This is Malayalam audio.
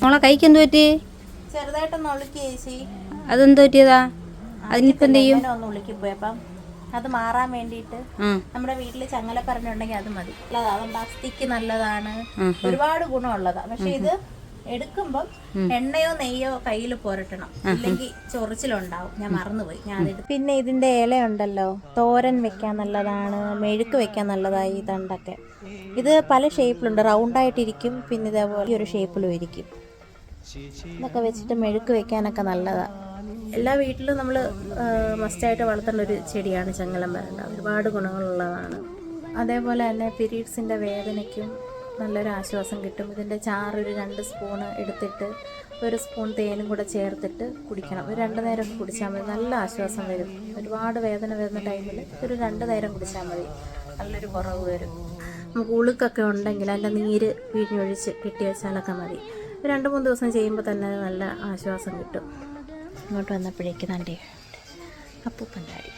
മോളെ കൈക്ക് എന്ത് പറ്റി? ചെറുതായിട്ടൊന്ന് ഉളുക്കി ചേച്ചി. അതെന്ത് പറ്റിയതാ? അതിനിപ്പോൾ എന്ത് ചെയ്യും? ഒന്ന് ഉളുക്കിപ്പോയി. അപ്പം അത് മാറാൻ വേണ്ടിയിട്ട് നമ്മുടെ വീട്ടിൽ ചങ്ങലപ്പറഞ്ഞുണ്ടെങ്കിൽ അത് മതി. അതുകൊണ്ട് അസ്ഥിക്ക് നല്ലതാണ്, ഒരുപാട് ഗുണമുള്ളതാണ്. പക്ഷെ ഇത് എടുക്കുമ്പം എണ്ണയോ നെയ്യോ കയ്യിൽ പുരട്ടണം, ഇല്ലെങ്കിൽ ചൊറിച്ചിലുണ്ടാവും. ഞാൻ മറന്നുപോയി. പിന്നെ ഇതിന്റെ ഇല ഉണ്ടല്ലോ, തോരൻ വെക്കാൻ നല്ലതാണ്, മെഴുക്ക് വെക്കാൻ നല്ലതായി. ഈ തണ്ടൊക്കെ ഇത് പല ഷേപ്പിലുണ്ട്. റൗണ്ടായിട്ടിരിക്കും, പിന്നെ ഇതേപോലെ ഒരു ഷേപ്പിലും ഇരിക്കും. ഇതൊക്കെ വെച്ചിട്ട് മെഴുക്ക് വെക്കാനൊക്കെ നല്ലതാണ്. എല്ലാ വീട്ടിലും നമ്മൾ മസ്റ്റായിട്ട് വളർത്തേണ്ട ഒരു ചെടിയാണ് ചങ്ങലം വരണ്ട. ഒരുപാട് ഗുണങ്ങളുള്ളതാണ്. അതേപോലെ തന്നെ പീരീഡ്സിൻ്റെ വേദനയ്ക്കും നല്ലൊരു ആശ്വാസം കിട്ടും. ഇതിൻ്റെ ചാറ് ഒരു 2 സ്പൂണ് എടുത്തിട്ട് 1 സ്പൂൺ തേനും കൂടെ ചേർത്തിട്ട് കുടിക്കണം. ഒരു 2 നേരം കുടിച്ചാൽ മതി, നല്ല ആശ്വാസം വരും. ഒരുപാട് വേദന വരുന്ന ടൈമിൽ ഒരു 2 നേരം കുടിച്ചാൽ മതി, നല്ലൊരു കുറവ് വരും. നമുക്ക് ഉളുക്കൊക്കെ ഉണ്ടെങ്കിൽ അതിൻ്റെ നീര് പിഴിഞ്ഞൊഴിച്ച് കെട്ടി വെച്ചാലൊക്കെ മതി. 2-3 ദിവസം ചെയ്യുമ്പോൾ തന്നെ നല്ല ആശ്വാസം കിട്ടും. ഇങ്ങോട്ട് വന്നപ്പോഴേക്ക് തണ്ടി അപ്പൂപ്പൻ ചാടി.